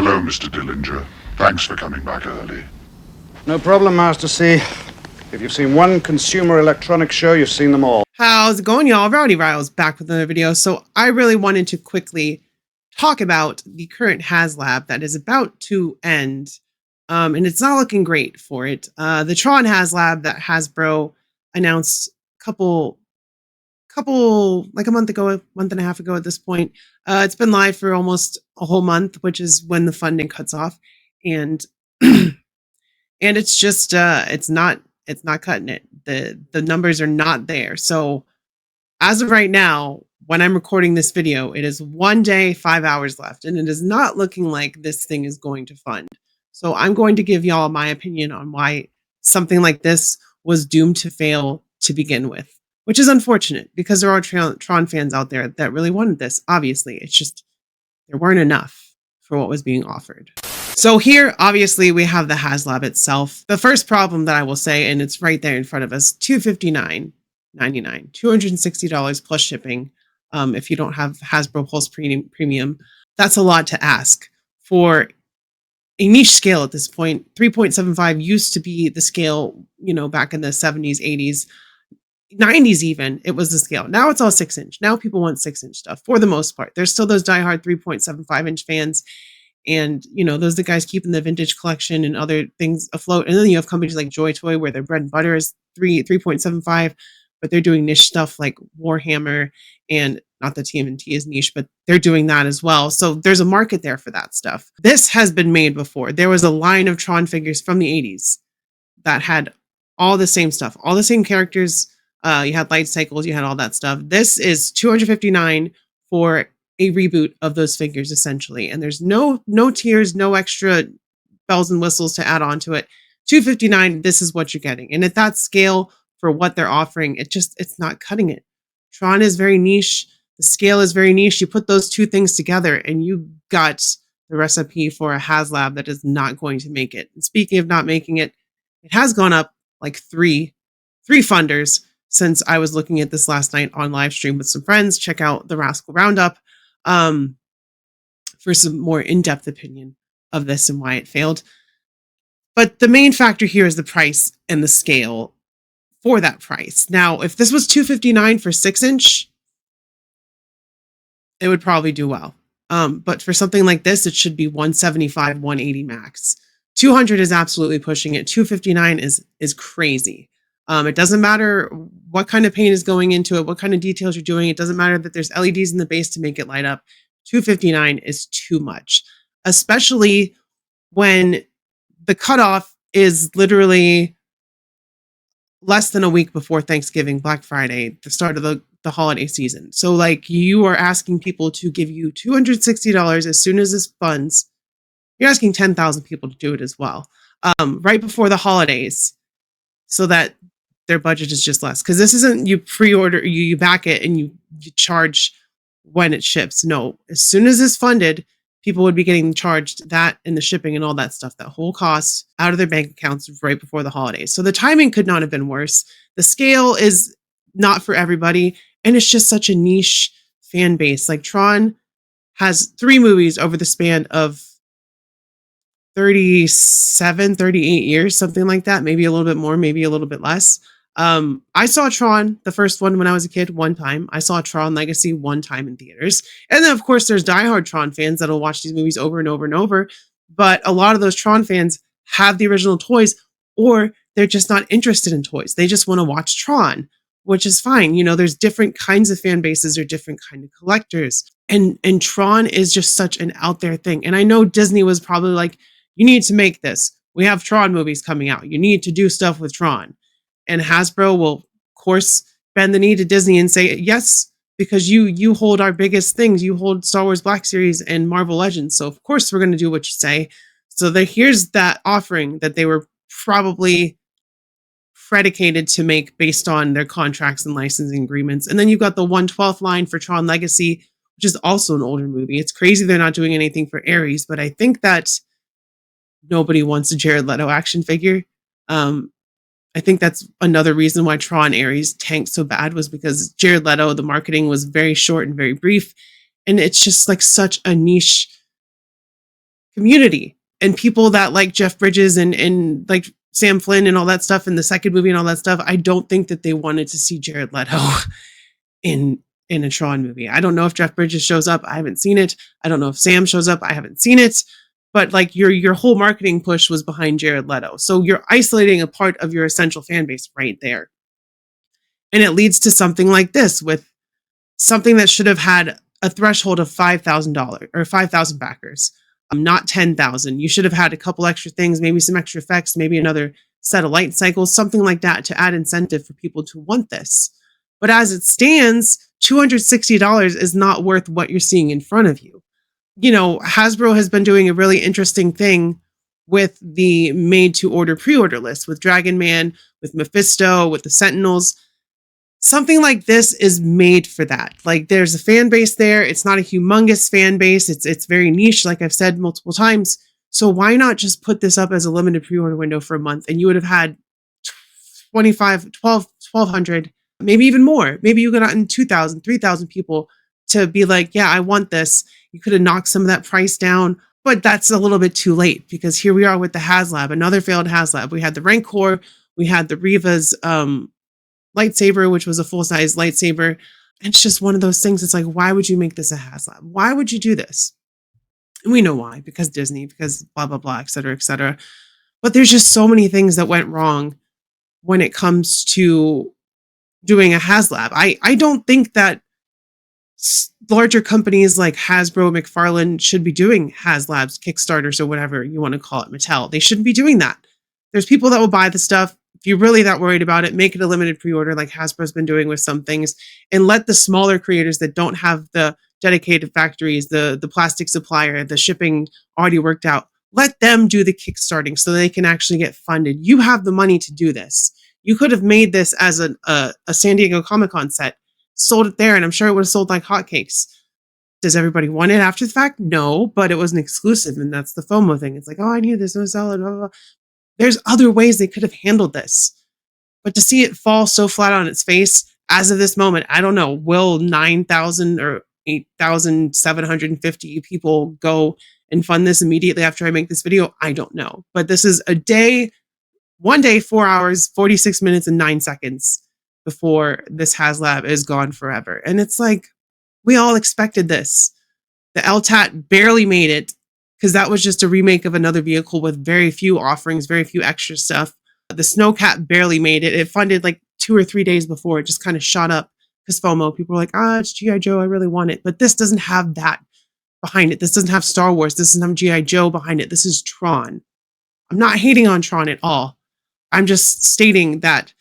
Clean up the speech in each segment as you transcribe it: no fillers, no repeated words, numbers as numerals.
Hello, Mr. Dillinger. Thanks for coming back early. No problem, Master C. If you've seen one consumer electronics show, you've seen them all. How's it going, y'all? Rowdy Riles back with another video. So I really wanted to quickly talk about the current Haslab that is about to end. And it's not looking great for it. The TRON Haslab that Hasbro announced like a month and a half ago at this point. It's been live for almost a whole month, which is when the funding cuts off. And and it's just it's not cutting it. The numbers are not there. So as of right now, when I'm recording this video, it is 1 day, 5 hours left, and it is not looking like this thing is going to fund. So I'm going to give y'all my opinion on why something like this was doomed to fail to begin with, which is unfortunate because there are Tron fans out there that really wanted this. Obviously, it's just there weren't enough for what was being offered. So here, obviously, we have the Haslab itself. The first problem that I will say, and it's right there in front of us, $259.99, $260 plus shipping. If you don't have Hasbro Pulse Premium, that's a lot to ask for a niche scale at this point. 3.75 used to be the scale, back in the 70s, 80s, 90s even, it was the scale. Now it's all 6-inch. Now people want 6-inch stuff for the most part. There's still those diehard 3.75-inch fans. And, those are the guys keeping the vintage collection and other things afloat. And then you have companies like Joy Toy where their bread and butter is 3.75, but they're doing niche stuff like Warhammer, and not that TMNT is niche, but they're doing that as well. So there's a market there for that stuff. This has been made before. There was a line of Tron figures from the 80s that had all the same stuff, all the same characters. You had light cycles, you had all that stuff. This is $259 for a reboot of those figures, essentially. And there's no tiers, no extra bells and whistles to add on to it. $259, this is what you're getting. And at that scale for what they're offering, it's not cutting it. Tron is very niche. The scale is very niche. You put those two things together and you got the recipe for a Haslab that is not going to make it. And speaking of not making it, it has gone up like three funders since I was looking at this last night on live stream with some friends. Check out the Rascal Roundup for some more in-depth opinion of this and why it failed. But the main factor here is the price and the scale for that price. Now, if this was $259 for 6-inch, it would probably do well. But for something like this, it should be $175, $180 max. $200 is absolutely pushing it. $259 is crazy. It doesn't matter what kind of paint is going into it, what kind of details you're doing. It doesn't matter that there's LEDs in the base to make it light up. $259 is too much, especially when the cutoff is literally less than a week before Thanksgiving, Black Friday, the start of the holiday season. So like you are asking people to give you $260 as soon as this funds. You're asking 10,000 people to do it as well, right before the holidays, so that their budget is just less. Because this isn't you pre-order, you back it and you charge when it ships. No, as soon as it's funded, people would be getting charged that and the shipping and all that stuff, that whole cost out of their bank accounts right before the holidays. So the timing could not have been worse. The scale is not for everybody. And it's just such a niche fan base. Like Tron has 3 movies over the span of 37, 38 years, something like that. Maybe a little bit more, maybe a little bit less. I saw Tron, the first one, when I was a kid, one time. I saw Tron Legacy one time in theaters. And then, of course, there's diehard Tron fans that'll watch these movies over and over and over. But a lot of those Tron fans have the original toys, or they're just not interested in toys. They just want to watch Tron, which is fine. There's different kinds of fan bases or different kind of collectors. And Tron is just such an out there thing. And I know Disney was probably like, you need to make this. We have Tron movies coming out. You need to do stuff with Tron. And Hasbro will, of course, bend the knee to Disney and say, yes, because you hold our biggest things. You hold Star Wars Black Series and Marvel Legends. So, of course, we're going to do what you say. So here's that offering that they were probably predicated to make based on their contracts and licensing agreements. And then you've got the 1/12 line for Tron Legacy, which is also an older movie. It's crazy they're not doing anything for Ares, but I think that nobody wants a Jared Leto action figure. I think that's another reason why Tron Ares tanked so bad, was because Jared Leto, the marketing was very short and very brief. And it's just like such a niche community and people that like Jeff Bridges and like Sam Flynn and all that stuff in the second movie and all that stuff. I don't think that they wanted to see Jared Leto in a Tron movie. I don't know if Jeff Bridges shows up. I haven't seen it. I don't know if Sam shows up. I haven't seen it. But like your whole marketing push was behind Jared Leto. So you're isolating a part of your essential fan base right there. And it leads to something like this with something that should have had a threshold of $5,000 or 5,000 backers, not 10,000. You should have had a couple extra things, maybe some extra effects, maybe another set of light cycles, something like that to add incentive for people to want this. But as it stands, $260 is not worth what you're seeing in front of you. You know, Hasbro has been doing a really interesting thing with the made to order pre-order list with Dragon Man, with Mephisto, with the Sentinels. Something like this is made for that. Like there's a fan base there. It's not a humongous fan base. It's very niche, like I've said multiple times. So why not just put this up as a limited pre-order window for a month and you would have had 1,200, maybe even more. Maybe you could have gotten 2,000, 3,000 people to be like, yeah, I want this. You could have knocked some of that price down, but that's a little bit too late because here we are with the Haslab, another failed Haslab. We had the Rancor, we had the Riva's lightsaber, which was a full-size lightsaber. And it's just one of those things. It's like, why would you make this a Haslab? Why would you do this? And we know why, because Disney, because blah, blah, blah, et cetera, et cetera. But there's just so many things that went wrong when it comes to doing a Haslab. I don't think that larger companies like Hasbro, McFarlane should be doing Haslabs, Kickstarters, or whatever you want to call it, Mattel. They shouldn't be doing that. There's people that will buy the stuff. If you're really that worried about it, make it a limited pre-order like Hasbro's been doing with some things, and let the smaller creators that don't have the dedicated factories, the plastic supplier, the shipping already worked out, let them do the kickstarting so they can actually get funded. You have the money to do this. You could have made this as a San Diego Comic-Con set, sold it there, and I'm sure it would have sold like hotcakes. Does everybody want it after the fact? No, but it was an exclusive, and that's the FOMO thing. It's like, oh, I need this, no sell it, blah, blah, blah. There's other ways they could have handled this. But to see it fall so flat on its face, as of this moment, I don't know, will 9,000 or 8,750 people go and fund this immediately after I make this video? I don't know. But this is one day, 4 hours, 46 minutes, and 9 seconds before this Haslab is gone forever. And it's like, we all expected this. The LTAT barely made it because that was just a remake of another vehicle with very few offerings, very few extra stuff. The Snowcat barely made it. It funded like 2 or 3 days before. It just kind of shot up because FOMO. People were like, it's G.I. Joe. I really want it. But this doesn't have that behind it. This doesn't have Star Wars. This doesn't have G.I. Joe behind it. This is Tron. I'm not hating on Tron at all. I'm just stating that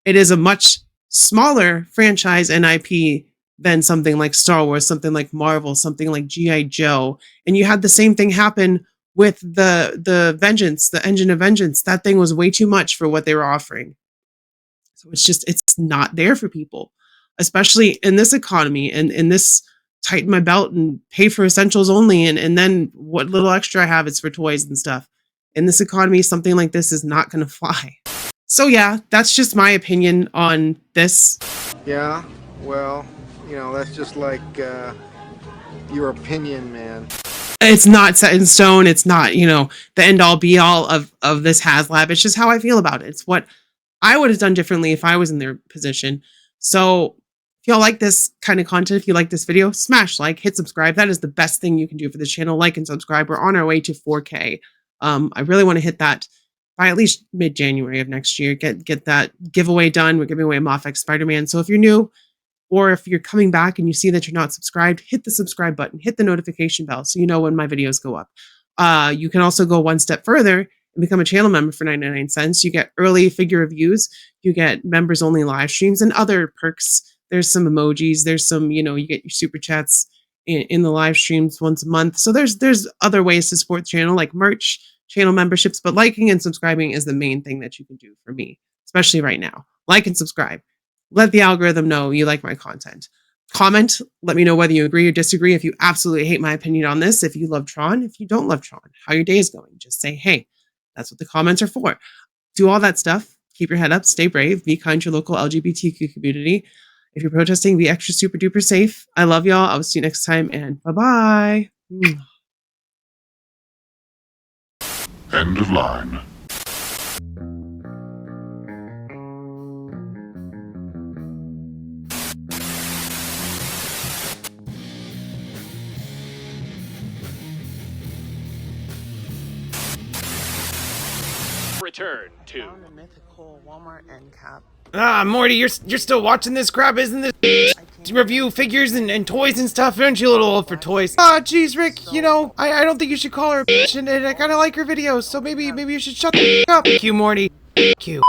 it is a much smaller franchise and IP than something like Star Wars, something like Marvel, something like G.I. Joe. And you had the same thing happen with the Vengeance, the Engine of Vengeance. That thing was way too much for what they were offering. So it's not there for people, especially in this economy and in this tighten my belt and pay for essentials only. And then what little extra I have is for toys and stuff. In this economy, something like this is not going to fly. So yeah, that's just my opinion on this. Yeah, well, that's just like your opinion, man. It's not set in stone. It's not, the end all be all of this Haslab. It's just how I feel about it. It's what I would have done differently if I was in their position. So if y'all like this kind of content, if you like this video, smash like, hit subscribe. That is the best thing you can do for the channel. Like and subscribe. We're on our way to 4K. I really want to hit that by at least mid-January of next year. Get that giveaway done. We're giving away a Moff X Spider-Man. So if you're new, or if you're coming back and you see that you're not subscribed, hit the subscribe button, hit the notification bell so you know when my videos go up. You can also go one step further and become a channel member for 99 cents. You get early figure reviews, you get members only live streams and other perks. There's some emojis, there's some, you get your super chats in the live streams once a month. So there's other ways to support the channel like merch, channel memberships, but liking and subscribing is the main thing that you can do for me, especially right now. Like and subscribe. Let the algorithm know you like my content. Comment, let me know whether you agree or disagree. If you absolutely hate my opinion on this, if you love Tron, if you don't love Tron, how your day is going. Just say, hey, that's what the comments are for. Do all that stuff. Keep your head up, stay brave, be kind to your local LGBTQ community. If you're protesting, be extra super duper safe. I love y'all. I will see you next time and bye-bye. End of line. Return to Found a mythical Walmart end cap. Ah, Morty, you're still watching this crap, isn't this? To review figures and toys and stuff, aren't you a little old for toys? Ah, jeez, Rick, you know, I don't think you should call her a bitch, and I kind of like her videos, so maybe you should shut the f*** up. Q, Morty. Q.